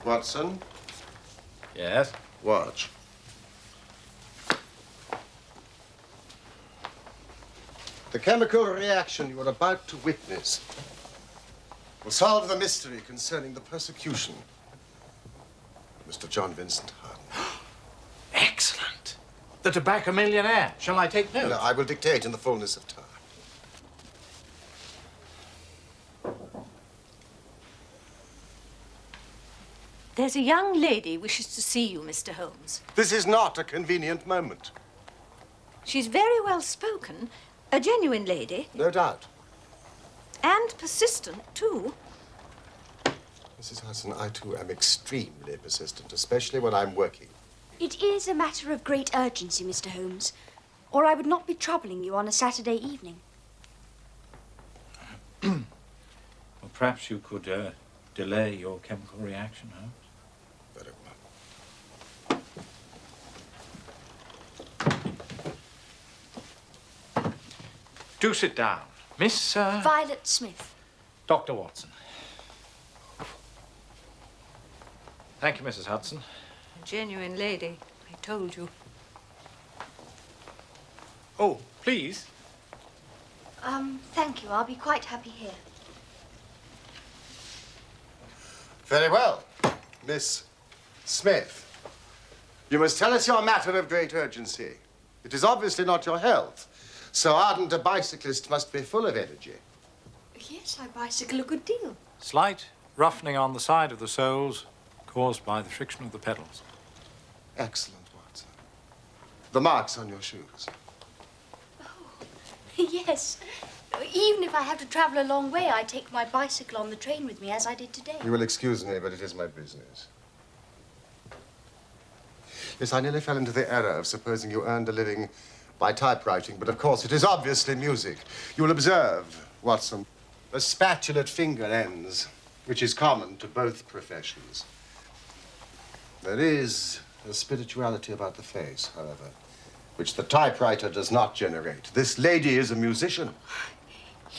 Watson? Yes? Watch. The chemical reaction you are about to witness will solve the mystery concerning the persecution of Mr. John Vincent Hardin. Excellent. The tobacco millionaire. Shall I take notes? No, I will dictate in the fullness of time. There's a young lady wishes to see you, Mr. Holmes. This is not a convenient moment. She's very well spoken, a genuine lady, No doubt. and persistent, too. Mrs. Hudson, I too am extremely persistent, especially when I'm working. It is a matter of great urgency, Mr. Holmes, or I would not be troubling you on a Saturday evening. Well, perhaps you could delay your chemical reaction, Holmes. Very well. Do sit down. Miss, Violet Smith. Dr. Watson. Thank you, Mrs. Hudson. A genuine lady, I told you. Oh, please. Thank you. I'll be quite happy here. Very well. Miss Smith, you must tell us your matter of great urgency. It is obviously not your health. So ardent a bicyclist must be full of energy. Yes, I bicycle a good deal. Slight roughening on the side of the soles caused by the friction of the pedals. Excellent, Watson. The marks on your shoes. Yes. Even if I have to travel a long way, I take my bicycle on the train with me, as I did today. You will excuse me, but it is my business. Yes, I nearly fell into the error of supposing you earned a living by typewriting, but of course it is obviously music. You will observe, Watson, the spatulate finger ends, which is common to both professions. There is a spirituality about the face, however, which the typewriter does not generate. This lady is a musician.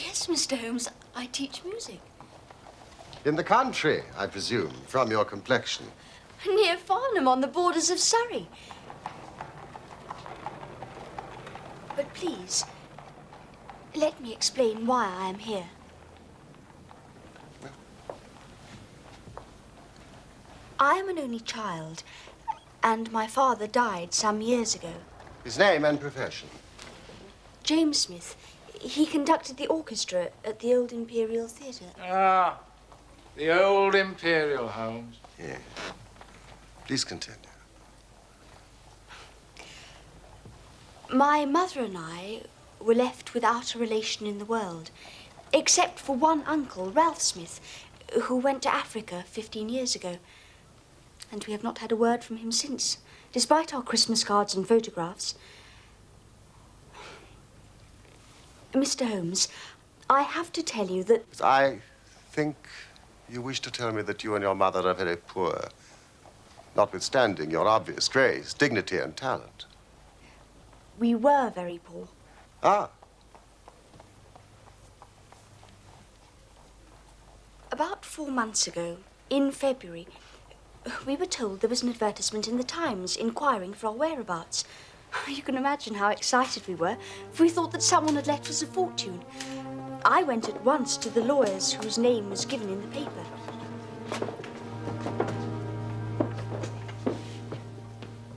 Yes, Mr. Holmes, I teach music. In the country, I presume, from your complexion. Near Farnham, on the borders of Surrey. But please, let me explain why I am here. I am an only child, and my father died some years ago. His name and profession? James Smith. He conducted the orchestra at the Old Imperial Theatre. Ah, the Old Imperial, Holmes. Yes. Please continue. My mother and I were left without a relation in the world, except for one uncle, Ralph Smith, who went to Africa 15 years ago. And we have not had a word from him since, despite our Christmas cards and photographs. Mr. Holmes, I have to tell you that... I think you wish to tell me that you and your mother are very poor, notwithstanding your obvious grace, dignity, and talent. We were very poor. Ah. About 4 months ago, in February, we were told there was an advertisement in the Times inquiring for our whereabouts. You can imagine how excited we were, for we thought that someone had left us a fortune. I went at once to the lawyers whose name was given in the paper.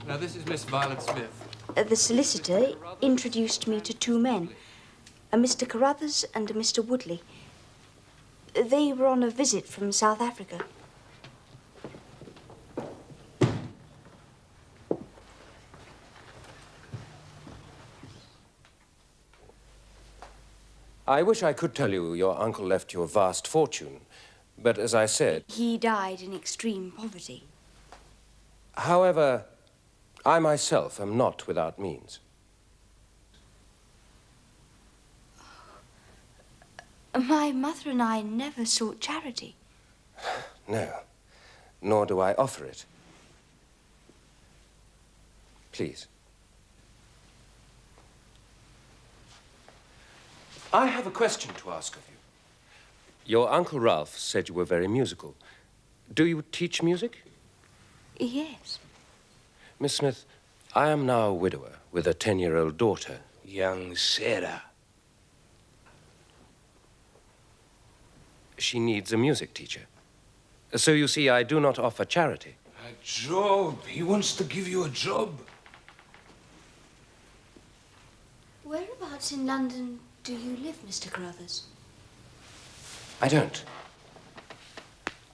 Now, this is Miss Violet Smith. The solicitor introduced me to 2 men, a Mr. Carruthers and a Mr. Woodley. They were on a visit from South Africa. I wish I could tell you your uncle left you a vast fortune, but as I said... He died in extreme poverty. However, I myself am not without means. My mother and I never sought charity. No, nor do I offer it. Please. I have a question to ask of you. Your Uncle Ralph said you were very musical. Do you teach music? Yes. Miss Smith, I am now a widower with a 10-year-old daughter. Young Sarah. She needs a music teacher. So you see, I do not offer charity. A job. He wants to give you a job. Whereabouts in London do you live, Mr. Carruthers? I don't.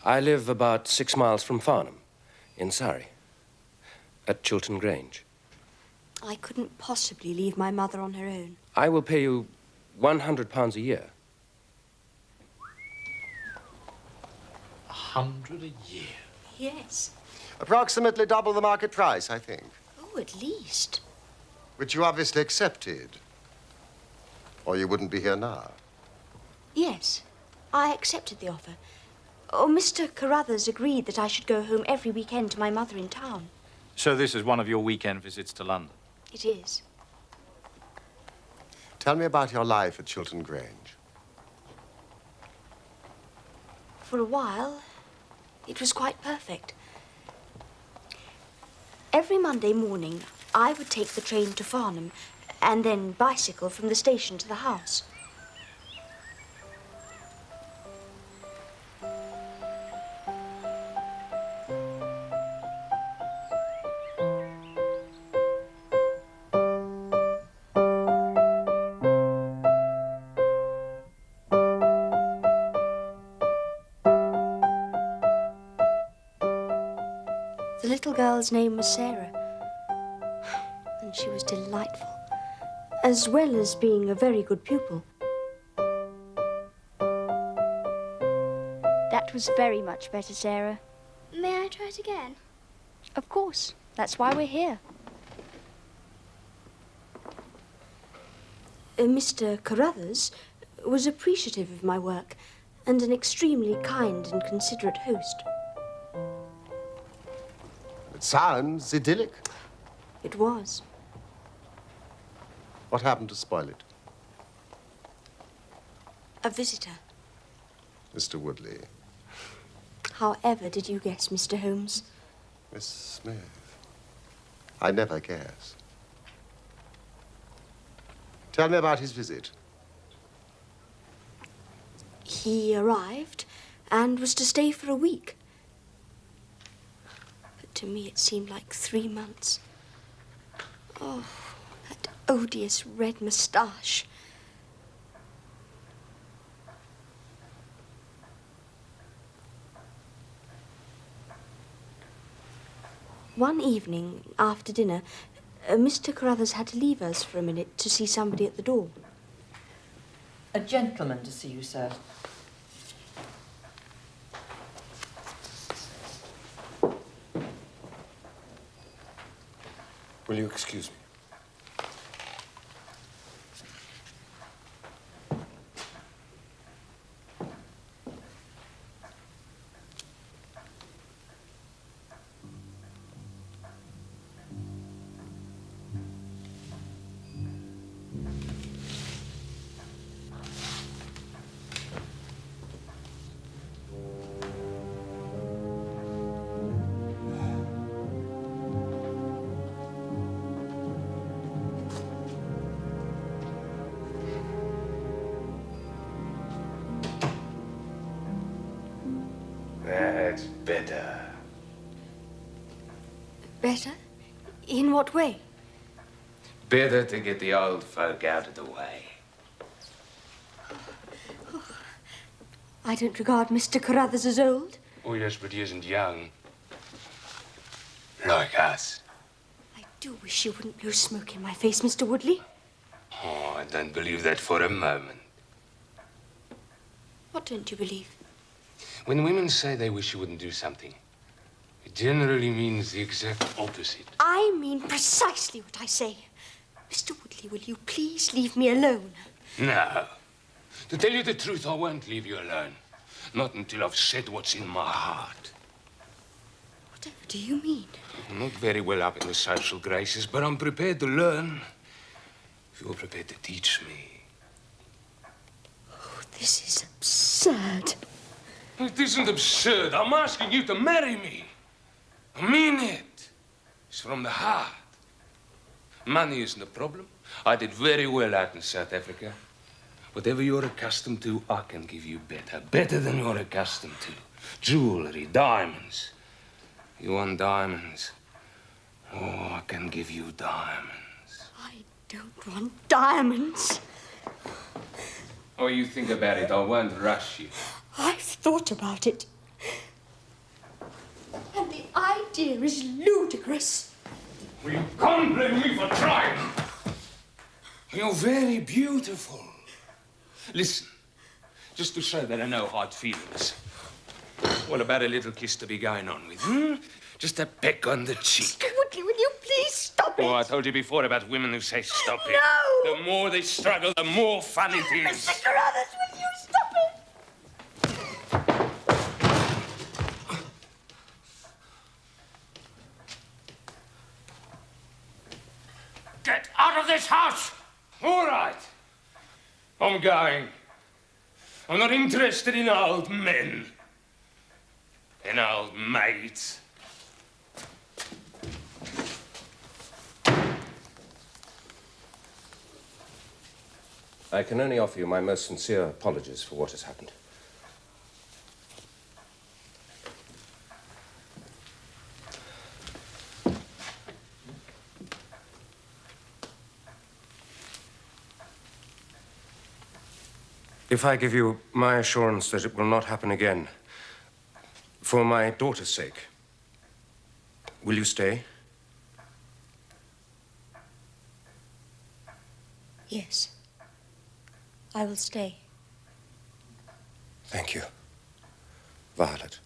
I live about 6 miles from Farnham, in Surrey, at Chiltern Grange. I couldn't possibly leave my mother on her own. I will pay you £100 a year. 100 a year. Yes. Approximately double the market price, I think. Oh, at least. Which you obviously accepted. Or you wouldn't be here now. Yes, I accepted the offer. Oh, Mr. Carruthers agreed that I should go home every weekend to my mother in town. So this is one of your weekend visits to London? It is. Tell me about your life at Chiltern Grange. For a while, it was quite perfect. Every Monday morning, I would take the train to Farnham and then bicycle from the station to the house. The little girl's name was Sarah, and she was delightful, as well as being a very good pupil. That was very much better, Sarah. May I try it again? Of course. That's why we're here. Mr. Carruthers was appreciative of my work and an extremely kind and considerate host. It sounds idyllic. It was. What happened to spoil it? A visitor. Mr. Woodley. However did you guess, Mr. Holmes? Miss Smith. I never guess. Tell me about his visit. He arrived and was to stay for a week. But to me it seemed like 3 months. Oh, that odious red moustache. One evening, after dinner, Mr. Carruthers had to leave us for a minute to see somebody at the door. A gentleman to see you, sir. Will you excuse me? That's better. Better? In what way? Better to get the old folk out of the way. I don't regard Mr. Carruthers as old. Oh, yes, but he isn't young. Like us. I do wish you wouldn't blow smoke in my face, Mr. Woodley. Oh, I don't believe that for a moment. What don't you believe? When women say they wish you wouldn't do something, it generally means the exact opposite. I mean precisely what I say. Mr. Woodley, will you please leave me alone? No. To tell you the truth, I won't leave you alone. Not until I've said what's in my heart. Whatever do you mean? I'm not very well up in the social graces, but I'm prepared to learn. If you're prepared to teach me. Oh, this is absurd. It isn't absurd. I'm asking you to marry me. I mean it. It's from the heart. Money isn't a problem. I did very well out in South Africa. Whatever you're accustomed to, I can give you better. Better than you're accustomed to. Jewelry, diamonds. You want diamonds? Oh, I can give you diamonds. I don't want diamonds. Oh, you think about it. I won't rush you. I've thought about it. And the idea is ludicrous. Well, you can't blame me for trying. You're very beautiful. Listen, just to show that I know hard feelings. What about a little kiss to be going on with, hmm? Just a peck on the cheek. Mr. Woodley, will you please stop it? Oh, I told you before about women who say stop it. No! The more they struggle, the more fun it is. Mr. Carruthers, will you stop it? Get out of this house! All right. I'm going. I'm not interested in old men. In old maids. I can only offer you my most sincere apologies for what has happened. If I give you my assurance that it will not happen again, for my daughter's sake, will you stay? Yes. I will stay. Thank you, Violet.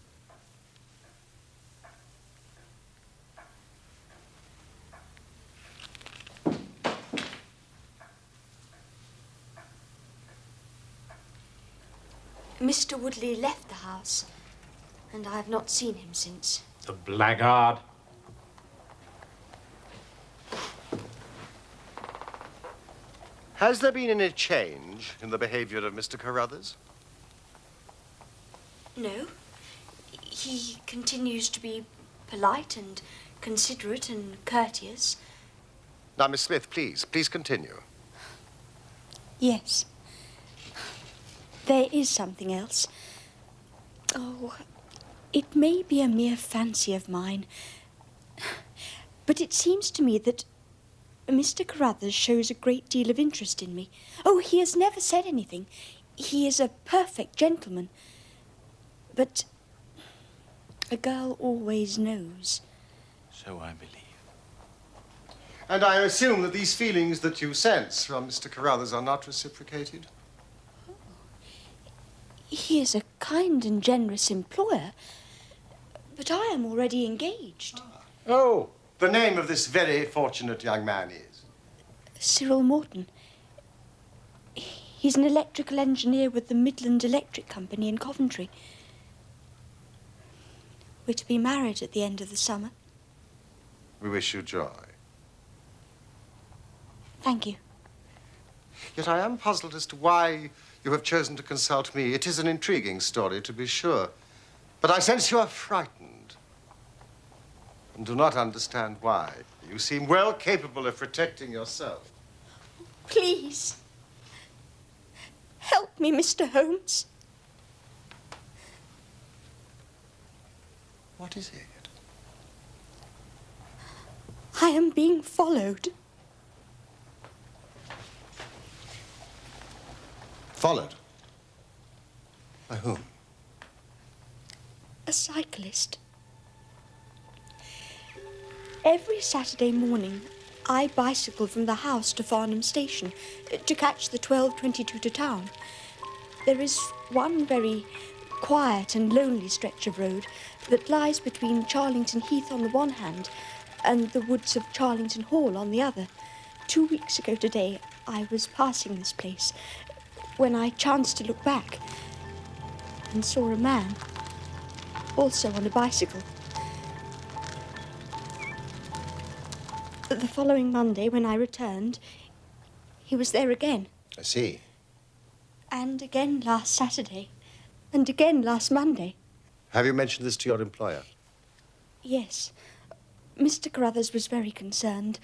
Mr. Woodley left the house, and I have not seen him since. The blackguard. Has there been any change in the behavior of Mr. Carruthers? No. He continues to be polite and considerate and courteous. Now, Miss Smith, please continue. Yes. There is something else. Oh, it may be a mere fancy of mine, but it seems to me that Mr. Carruthers shows a great deal of interest in me. Oh, he has never said anything. He is a perfect gentleman. But a girl always knows. So I believe. And I assume that these feelings that you sense from Mr. Carruthers are not reciprocated? He is a kind and generous employer, but I am already engaged. Oh, the name of this very fortunate young man is? Cyril Morton. He's an electrical engineer with the Midland Electric Company in Coventry. We're to be married at the end of the summer. We wish you joy. Thank you. Yet I am puzzled as to why you have chosen to consult me. It is an intriguing story, to be sure. But I sense you are frightened and do not understand why. You seem well capable of protecting yourself. Please. Help me, Mr. Holmes. What is it? I am being followed. Followed? By whom? A cyclist. Every Saturday morning, I bicycle from the house to Farnham Station to catch the 12:22 to town. There is one very quiet and lonely stretch of road that lies between Charlington Heath on the one hand and the woods of Charlington Hall on the other. 2 weeks ago today, I was passing this place when I chanced to look back and saw a man, also on a bicycle. The following Monday, when I returned, he was there again. I see. And again last Saturday. And again last Monday. Have you mentioned this to your employer? Yes. Mr. Carruthers was very concerned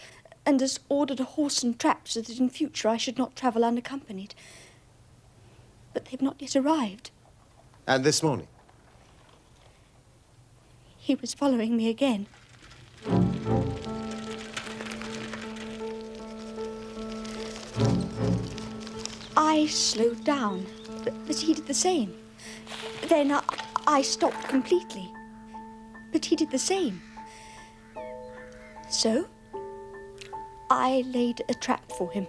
and has ordered a horse and trap so that in future I should not travel unaccompanied. But they've not yet arrived. And this morning? He was following me again. I slowed down, but he did the same. Then I stopped completely, but he did the same. So, I laid a trap for him.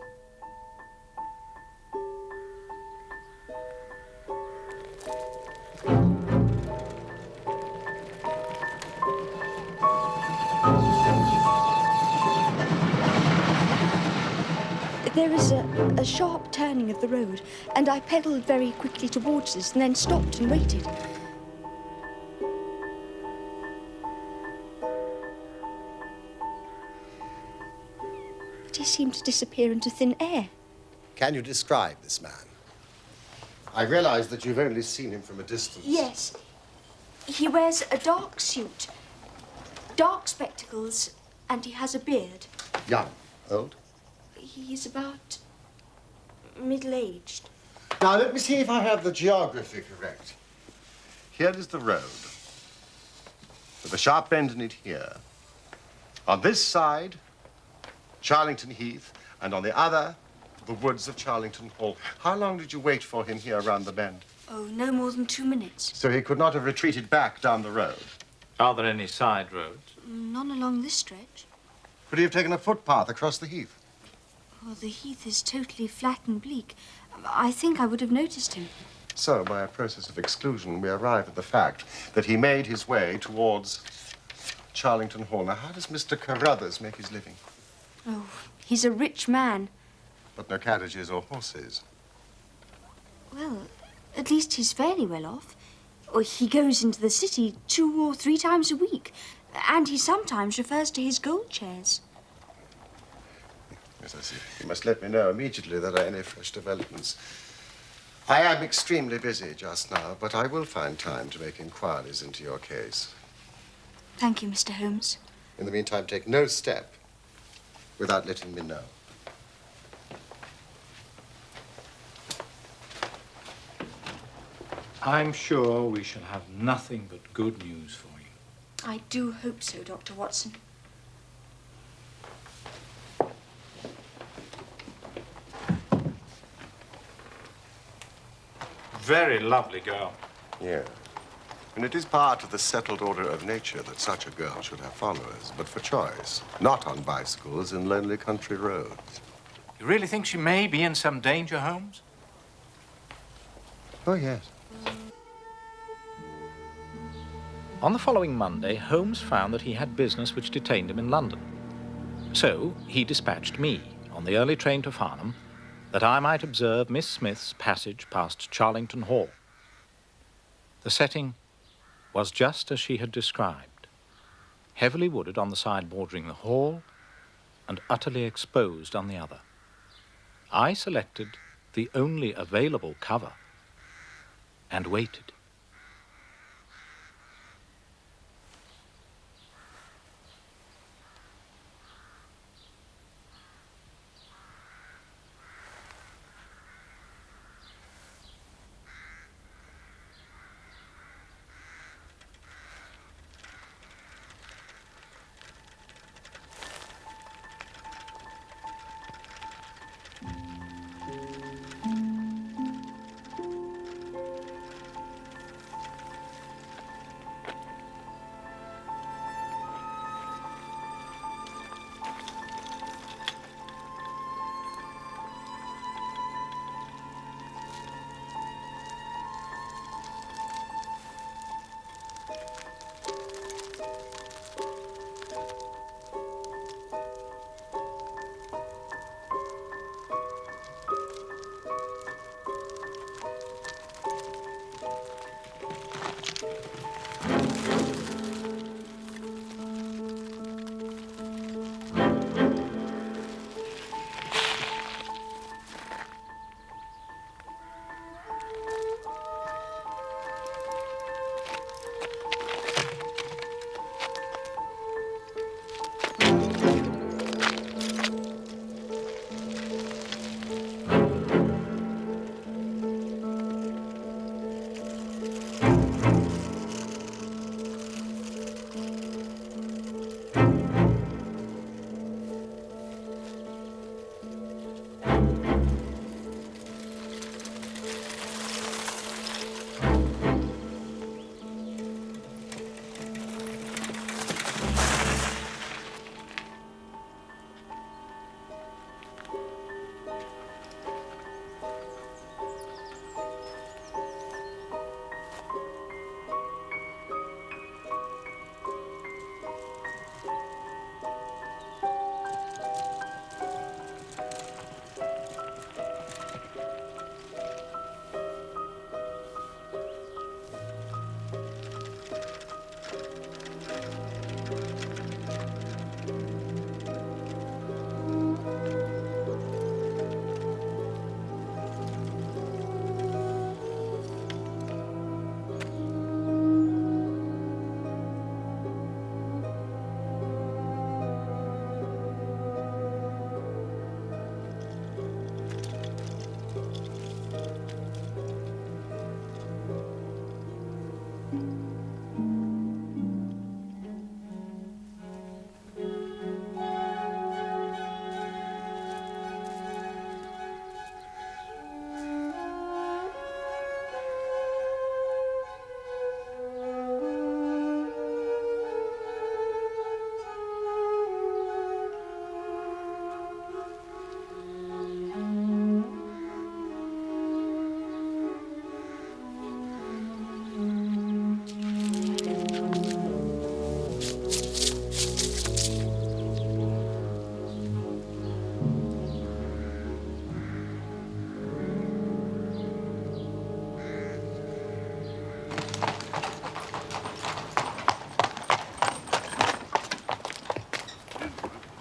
There is a sharp turning of the road, and I pedalled very quickly towards this and then stopped and waited. But he seemed to disappear into thin air. Can you describe this man? I realize that you've only seen him from a distance. Yes. He wears a dark suit, dark spectacles, and he has a beard. Young? Old? He's about middle-aged. Now, let me see if I have the geography correct. Here is the road, with a sharp bend in it here. On this side, Charlington Heath, and on the other, the woods of Charlington Hall. How long did you wait for him here around the bend? Oh, no more than 2 minutes. So he could not have retreated back down the road. Are there any side roads? None along this stretch. Could he have taken a footpath across the heath? Oh, the heath is totally flat and bleak. I think I would have noticed him. So, by a process of exclusion, we arrive at the fact that he made his way towards Charlington Hall. Now, how does Mr. Carruthers make his living? Oh, he's a rich man. But no carriages or horses. Well, at least he's fairly well off. Oh, he goes into the city 2 or 3 times a week. And he sometimes refers to his gold chairs. Yes, I see. You must let me know immediately that there are any fresh developments. I am extremely busy just now, but I will find time to make inquiries into your case. Thank you, Mr. Holmes. In the meantime, take no step without letting me know. I'm sure we shall have nothing but good news for you. I do hope so, Dr. Watson. Very lovely girl. Yeah. And it is part of the settled order of nature that such a girl should have followers, but for choice, not on bicycles in lonely country roads. You really think she may be in some danger, Holmes? Oh, yes. On the following Monday, Holmes found that he had business which detained him in London. So he dispatched me on the early train to Farnham that I might observe Miss Smith's passage past Charlington Hall. The setting was just as she had described, heavily wooded on the side bordering the hall and utterly exposed on the other. I selected the only available cover and waited.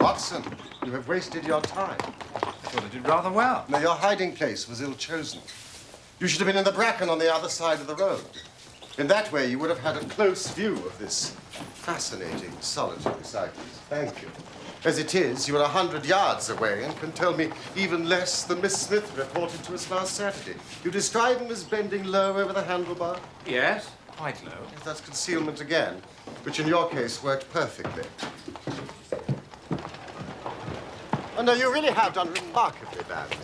Watson, you have wasted your time. I thought I did rather well. No, your hiding place was ill-chosen. You should have been in the bracken on the other side of the road. In that way, you would have had a close view of this fascinating solitary cyclist. Thank you. As it is, you are 100 yards away and can tell me even less than Miss Smith reported to us last Saturday. You describe him as bending low over the handlebar? Yes, quite low. Yes, that's concealment again, which in your case worked perfectly. Oh, no, you really have done remarkably badly.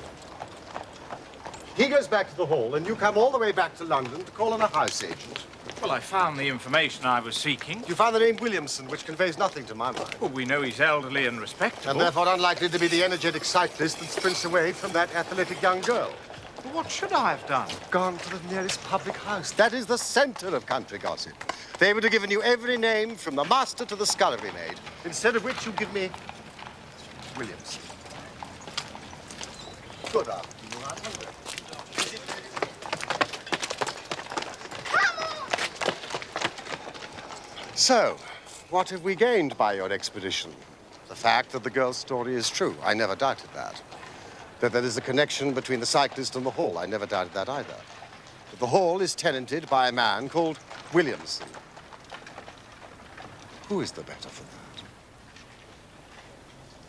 He goes back to the hall, and you come all the way back to London to call on a house agent. Well, I found the information I was seeking. You found the name Williamson, which conveys nothing to my mind. Well, we know he's elderly and respectable. And therefore unlikely to be the energetic cyclist that sprints away from that athletic young girl. Well, what should I have done? Gone to the nearest public house. That is the center of country gossip. They would have given you every name from the master to the scullery maid. Instead of which you give me Williamson. Good afternoon, I wonder. So, what have we gained by your expedition? The fact that the girl's story is true. I never doubted that. That there is a connection between the cyclist and the hall. I never doubted that either. That the hall is tenanted by a man called Williamson. Who is the better for that?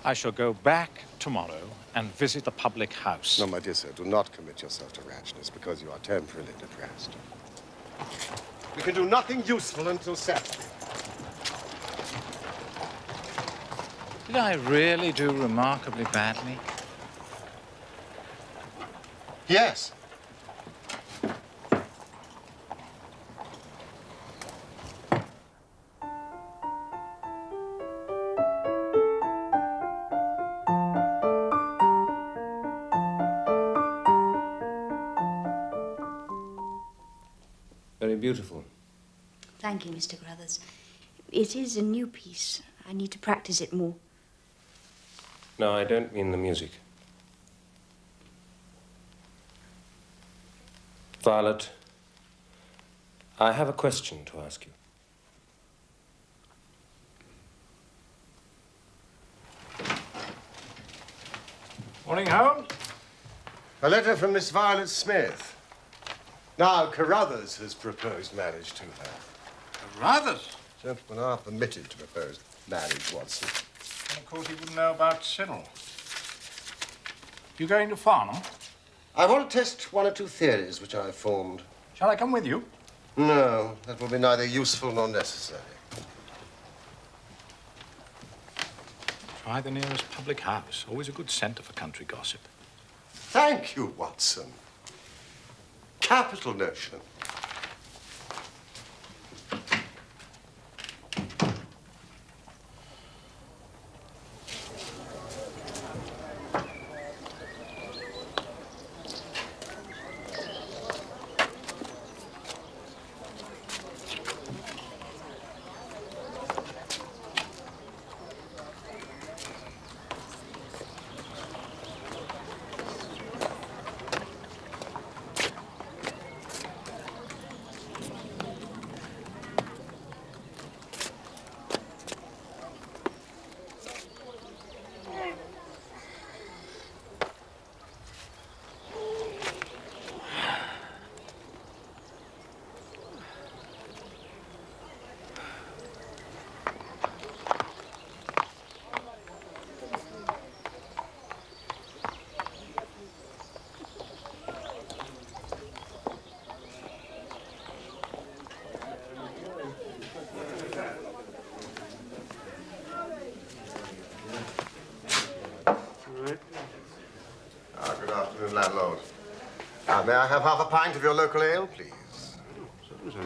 I shall go back tomorrow and visit the public house. No, my dear sir, do not commit yourself to rashness because you are temporarily depressed. We can do nothing useful until Saturday. Did I really do remarkably badly? Yes. Very beautiful. Thank you, Mr. Crothers. It is a new piece. I need to practice it more. No, I don't mean the music. Violet, I have a question to ask you. Morning, Holmes. A letter from Miss Violet Smith. Now, Carruthers has proposed marriage to her. Carruthers? Gentlemen are permitted to propose marriage, Watson. And of course, he wouldn't know about Cyril. You going to Farnham? I want to test one or two theories which I have formed. Shall I come with you? No, that will be neither useful nor necessary. Try the nearest public house. Always a good centre for country gossip. Thank you, Watson. Capital notion. Good afternoon, landlord. May I have half a pint of your local ale, please? Certainly, sir.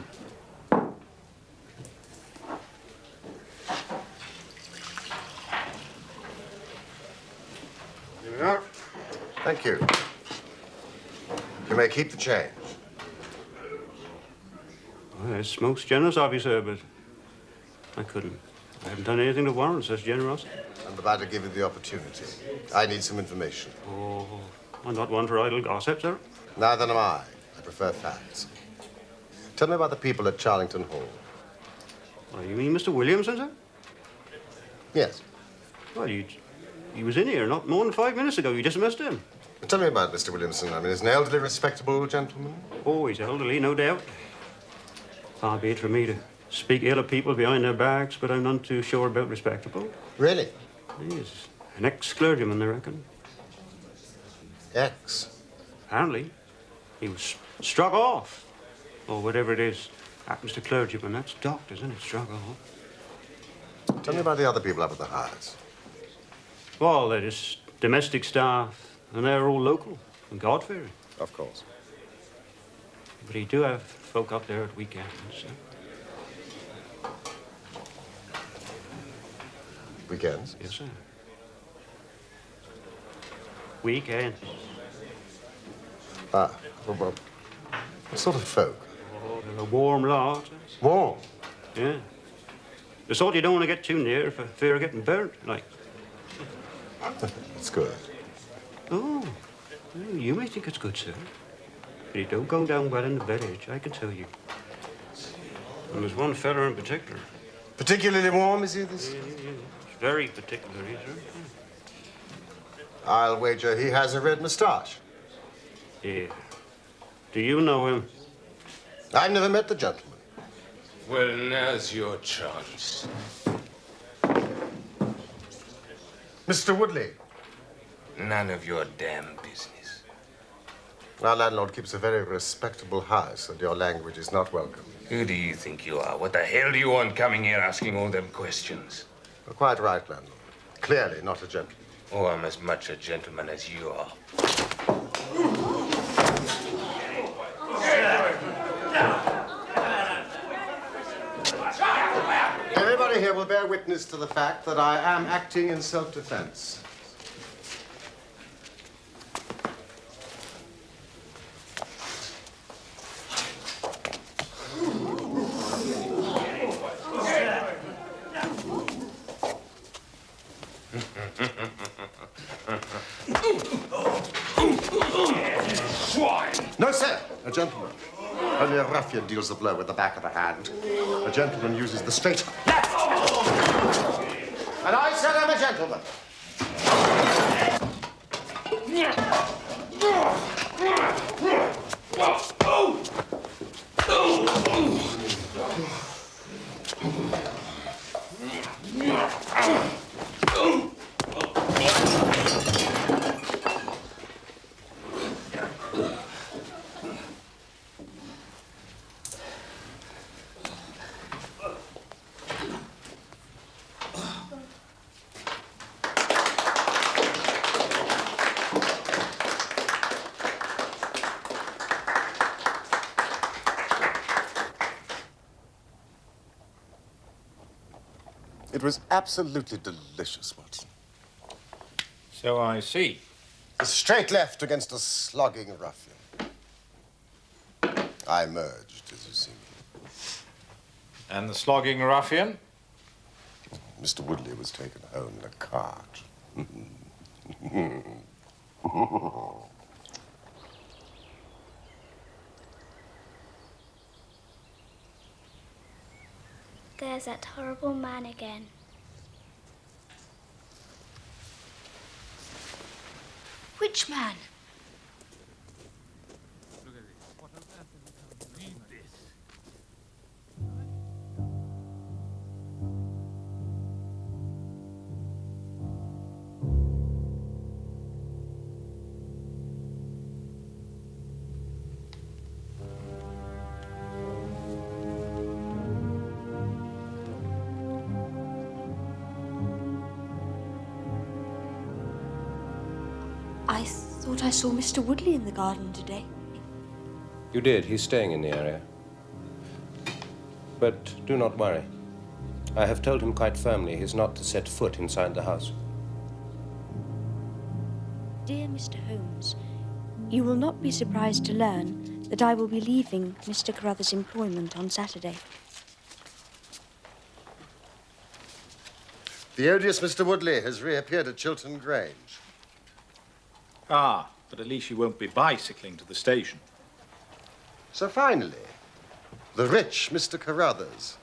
Here we are. Thank you. You may keep the change. Well, it's most generous of you, sir, but I couldn't. I haven't done anything to warrant such generosity. I'm about to give you the opportunity. I need some information. Oh, I'm not one for idle gossip, sir. Neither am I. I prefer facts. Tell me about the people at Charlington Hall. Well, you mean Mr. Williamson, sir? Yes. Well, he was in here not more than 5 minutes ago. You dismissed him. Tell me about Mr. Williamson. I mean, he's an elderly, respectable gentleman. Oh, he's elderly, no doubt. Far be it from me to speak ill of people behind their backs, but I'm none too sure about respectable. Really? He's an ex-clergyman, I reckon. Ex? Apparently. He was struck off. Or whatever it is happens to clergymen. That's doctors, isn't it? Struck off. Tell me about the other people up at the house. Well, they're just domestic staff, and they're all local and God-fearing. Of course. But he do have folk up there at weekends. Weekends? Yes, sir. Weekends. Ah, well, what sort of folk? Oh, they're a warm lot. Warm? Yeah. The sort you don't want to get too near for fear of getting burnt, like. That's good. Oh, well, you may think it's good, sir. But it don't go down well in the village, I can tell you. And there's one fella in particular. Particularly warm, is he, this? Yeah. He's very particular, is he? I'll wager he has a red moustache. Yeah. Do you know him? I've never met the gentleman. Well, now's your chance. Mr. Woodley. None of your damn business. Our landlord keeps a very respectable house, and your language is not welcome. Who do you think you are? What the hell do you want coming here asking all them questions? You're quite right, landlord. Clearly not a gentleman. Oh, I'm as much a gentleman as you are. Everybody here will bear witness to the fact that I am acting in self-defense. No, sir. A gentleman. Only a ruffian deals the blow with the back of the hand. A gentleman uses the straight left. And I said I'm a gentleman. It was absolutely delicious, Watson. So I see. A straight left against a slogging ruffian. I merged, as you see. And the slogging ruffian? Mr. Woodley was taken home in a cart. There's that horrible man again. Which man? I thought I saw Mr. Woodley in the garden today. You did. He's staying in the area. But do not worry. I have told him quite firmly he's not to set foot inside the house. Dear Mr. Holmes, you will not be surprised to learn that I will be leaving Mr. Carruthers' employment on Saturday. The odious Mr. Woodley has reappeared at Chiltern Grange. Ah, but at least you won't be bicycling to the station. So finally, the rich Mr. Carruthers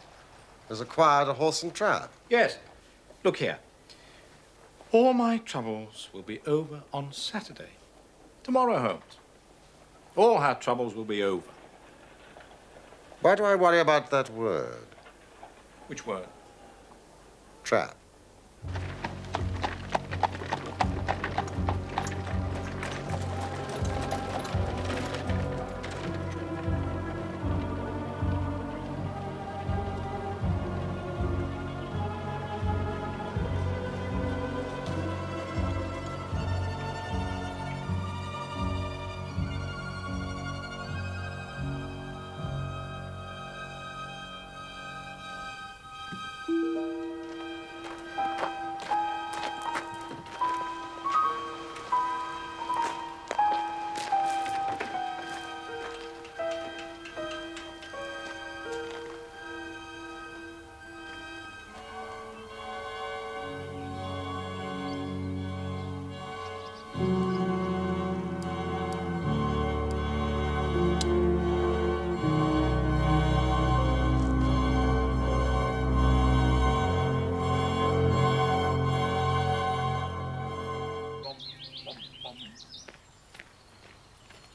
has acquired a horse and trap. Yes. Look here. All my troubles will be over on Saturday. Tomorrow, Holmes. All our troubles will be over. Why do I worry about that word? Which word? Trap.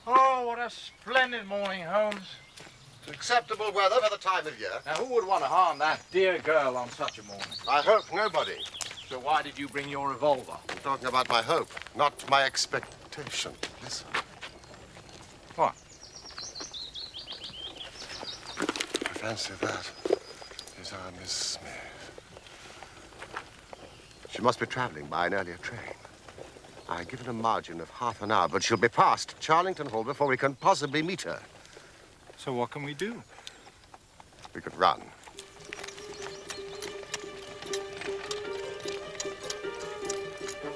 Oh, what a splendid morning, Holmes. It's acceptable weather for the time of year. Now, who would want to harm that dear girl on such a morning? I hope nobody. So why did you bring your revolver? I'm talking about my hope, not my expectation. Listen. What? I fancy that is our Miss Smith. She must be traveling by an earlier train. I've given a margin of half an hour, but she'll be past Charlington Hall before we can possibly meet her. So what can we do? We could run.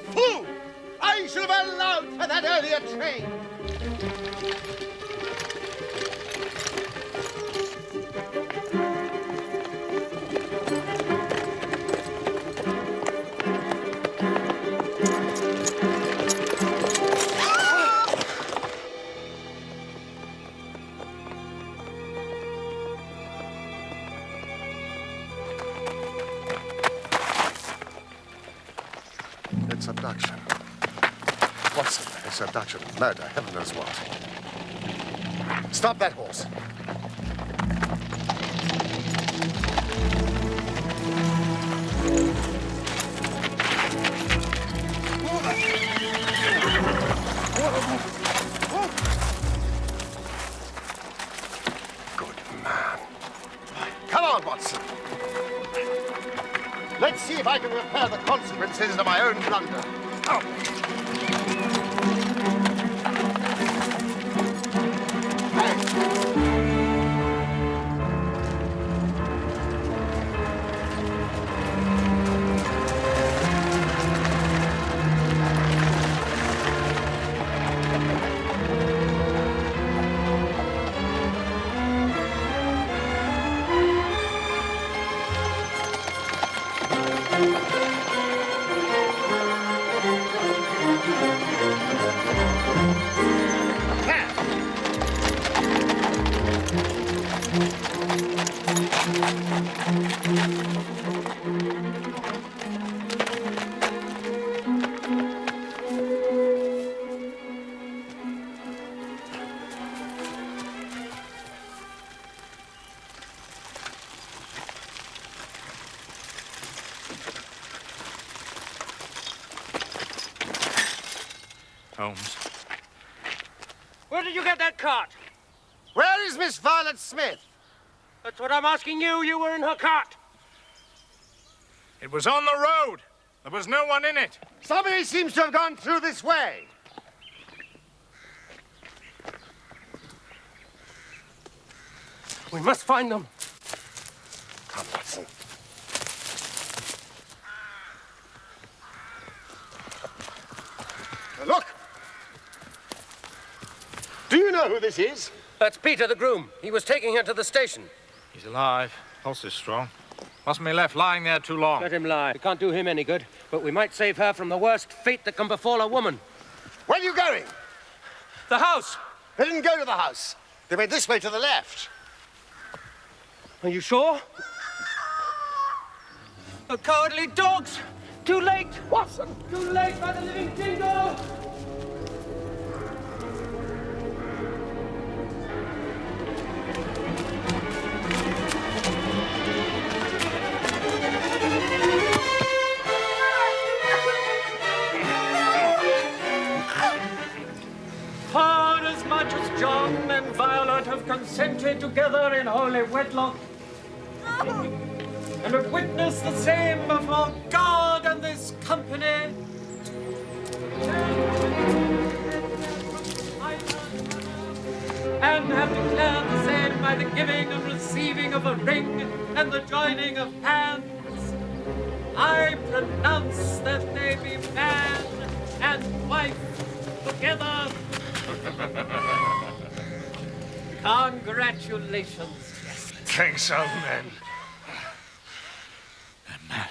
Fool! I should have allowed for that earlier train! It's abduction. What's it? It's abduction, murder, heaven knows what. Stop that horse. Good man. Come on, Watson. Let's see if I can repair the consequences of my own blunder. Holmes. Where did you get that cart? Where is Miss Violet Smith? That's what I'm asking you. You were in her cart. It was on the road. There was no one in it. Somebody seems to have gone through this way. We must find them. Come, Watson. Now look! Do you know who this is? That's Peter, the groom. He was taking her to the station. He's alive. Pulse is strong. Mustn't be left lying there too long. Let him lie. We can't do him any good, but we might save her from the worst fate that can befall a woman. Where are you going? The house. They didn't go to the house. They went this way to the left. Are you sure? The cowardly dogs! too late! Watson! Too late by the living jingo! For as much as John and Violet have consented together in holy wedlock, and have witnessed the same before God and this company, and have declared the same by the giving and receiving of a ring and the joining of hands, I pronounce that they be man and wife together. Congratulations. Thanks, old man. They're married.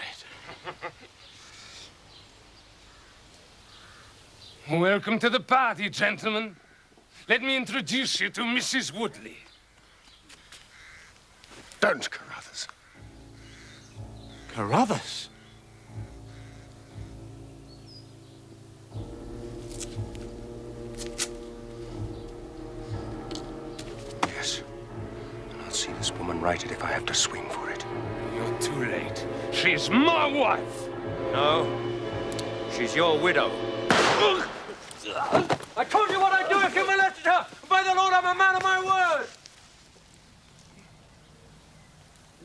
Welcome to the party, gentlemen. Let me introduce you to Mrs. Woodley. Don't, Carruthers. Carruthers? Yes. And I'll see this woman righted if I have to swing for it. You're too late. She's my wife. No. She's your widow. I told you what I'd do if you molested her. By the Lord, I'm a man of my word.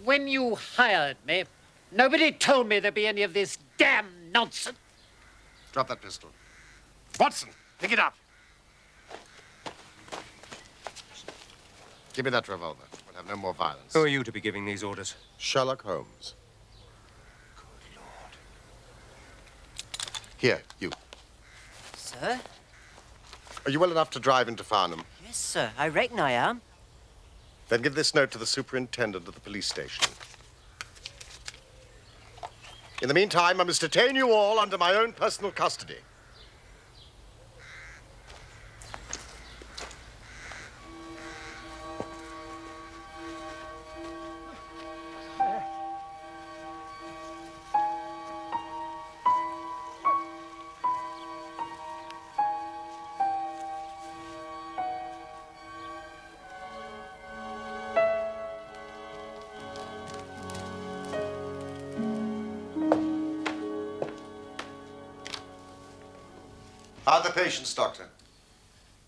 When you hired me, nobody told me there'd be any of this damn nonsense. Drop that pistol. Watson, pick it up. Give me that revolver. We'll have no more violence. Who are you to be giving these orders? Sherlock Holmes. Good Lord. Here, you. Sir? Are you well enough to drive into Farnham? Yes, sir. I reckon I am. Then give this note to the superintendent of the police station. In the meantime, I must detain you all under my own personal custody. How are the patients, Doctor?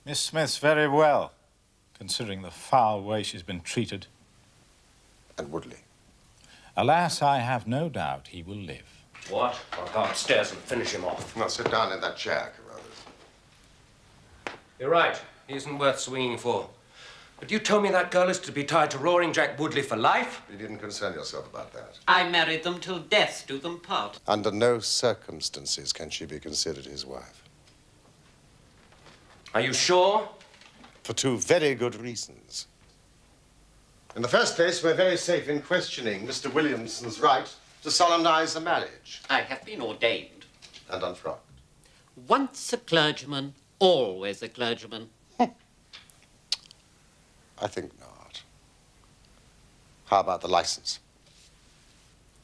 Miss Smith's very well, considering the foul way she's been treated. And Woodley? Alas, I have no doubt he will live. What? I'll go upstairs and finish him off. Now, sit down in that chair, Carruthers. You're right. He isn't worth swinging for. But you told me that girl is to be tied to Roaring Jack Woodley for life? You didn't concern yourself about that. I married them till death do them part. Under no circumstances can she be considered his wife. Are you sure? For two very good reasons. In the first place, we're very safe in questioning Mr. Williamson's right to solemnize a marriage. I have been ordained. And unfrocked. Once a clergyman, always a clergyman. I think not. How about the license?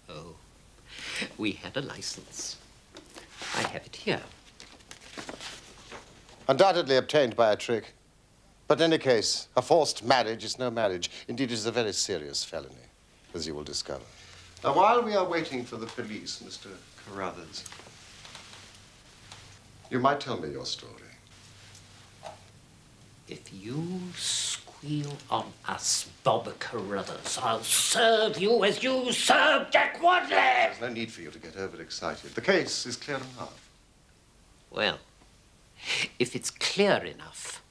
Oh, we had a license. I have it here. Undoubtedly obtained by a trick. But in any case, a forced marriage is no marriage. Indeed, it is a very serious felony, as you will discover. Now, while we are waiting for the police, Mr. Carruthers, you might tell me your story. If you squeal on us, Bob Carruthers, I'll serve you as you served Jack Woodley. There's no need for you to get overexcited. The case is clear enough. Well, if it's clear enough,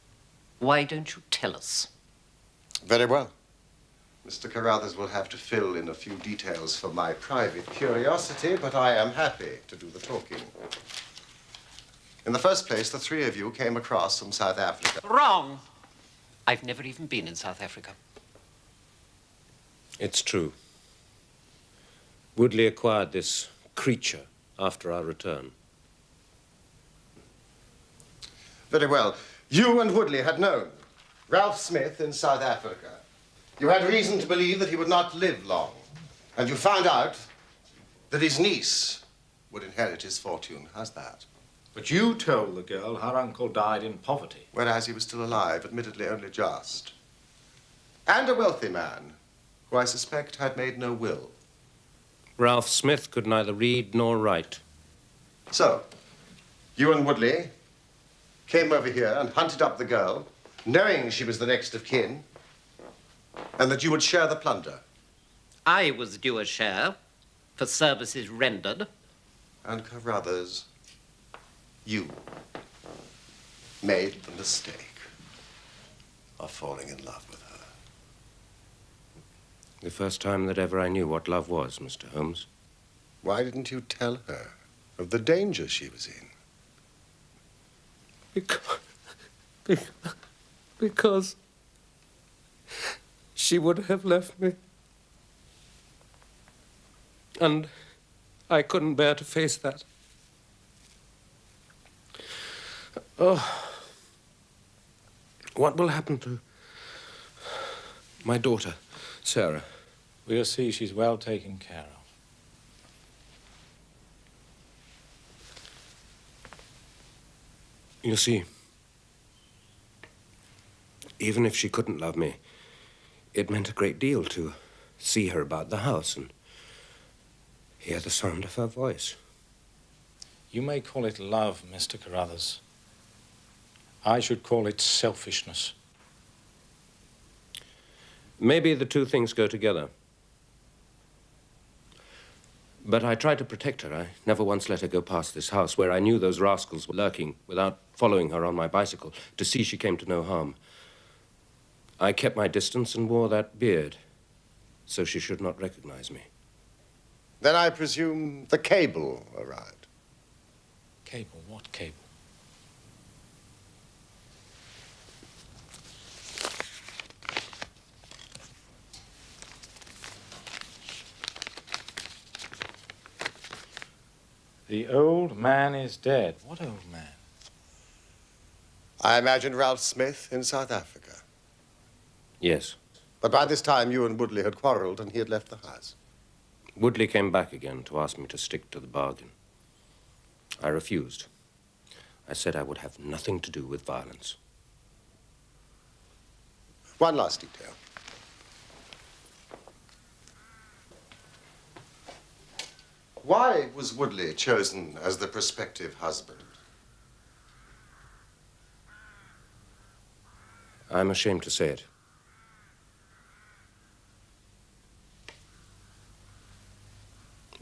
why don't you tell us? Very well. Mr. Carruthers will have to fill in a few details for my private curiosity, but I am happy to do the talking. In the first place, the three of you came across from South Africa. Wrong. I've never even been in South Africa. It's true. Woodley acquired this creature after our return. Very well. You and Woodley had known Ralph Smith in South Africa. You had reason to believe that he would not live long. And you found out that his niece, would inherit his fortune. How's that? But you told the girl her uncle died in poverty. Whereas he was still alive, admittedly only just. And a wealthy man, who I suspect had made no will. Ralph Smith could neither read nor write. So, you and Woodley came over here and hunted up the girl, knowing she was the next of kin, and that you would share the plunder. I was due a share for services rendered. And Carruthers, you made the mistake of falling in love with her. The first time that ever I knew what love was, Mr. Holmes. Why didn't you tell her of the danger she was in? Because she would have left me. And I couldn't bear to face that. Oh, what will happen to my daughter, Sarah? We'll see she's well taken care of. You see, even if she couldn't love me, it meant a great deal to see her about the house and hear the sound of her voice. You may call it love, Mr. Carruthers. I should call it selfishness. Maybe the two things go together. But I tried to protect her. I never once let her go past this house where I knew those rascals were lurking without following her on my bicycle to see she came to no harm. I kept my distance and wore that beard so she should not recognize me. Then I presume the cable arrived. Cable? What cable? The old man is dead. What old man? I imagine Ralph Smith in South Africa. Yes. But by this time, you and Woodley had quarreled and he had left the house. Woodley came back again to ask me to stick to the bargain. I refused. I said I would have nothing to do with violence. One last detail. Why was Woodley chosen as the prospective husband? I'm ashamed to say it.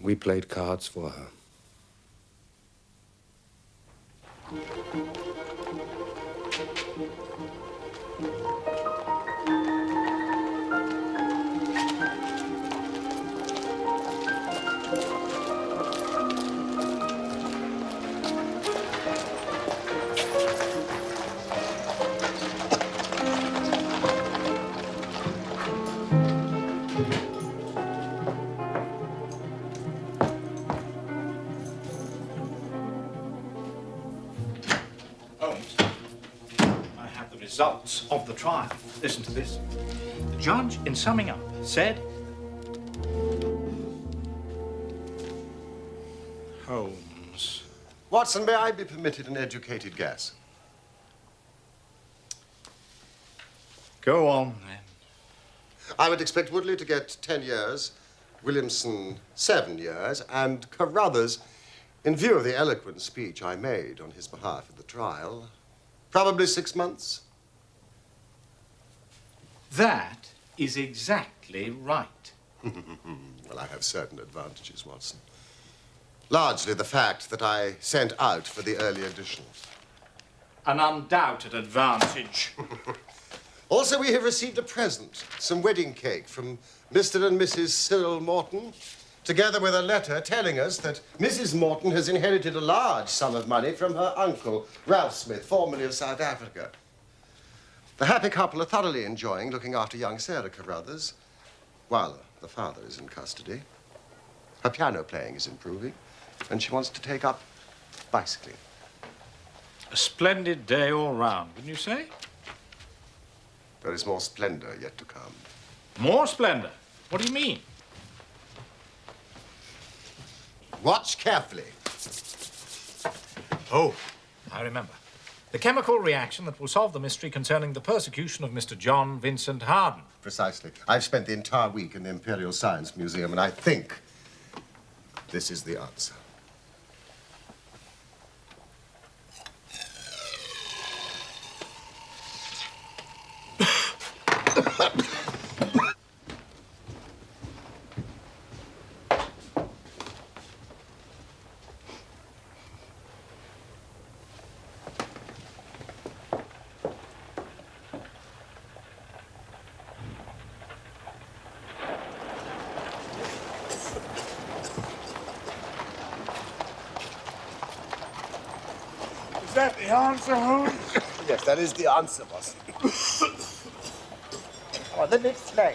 We played cards for her. Results of the trial. Listen to this. The judge, in summing up, said, Holmes. Watson, may I be permitted an educated guess? Go on, then. I would expect Woodley to get 10 years, Williamson 7 years, and Carruthers, in view of the eloquent speech I made on his behalf at the trial, probably 6 months. That is exactly right. Well, I have certain advantages, Watson. Largely the fact that I sent out for the early edition. An undoubted advantage. Also, we have received a present, some wedding cake from Mr. and Mrs. Cyril Morton, together with a letter telling us that Mrs. Morton has inherited a large sum of money from her uncle, Ralph Smith, formerly of South Africa. The happy couple are thoroughly enjoying looking after young Sarah Carruthers, while the father is in custody. Her piano playing is improving, and she wants to take up bicycling. A splendid day all round, wouldn't you say? There is more splendor yet to come. More splendor? What do you mean? Watch carefully. Oh, I remember. The chemical reaction that will solve the mystery concerning the persecution of Mr. John Vincent Harden. Precisely. I've spent the entire week in the Imperial Science Museum, and I think this is the answer. Is that the answer, Holmes? Yes, that is the answer, boss. Oh, then explain.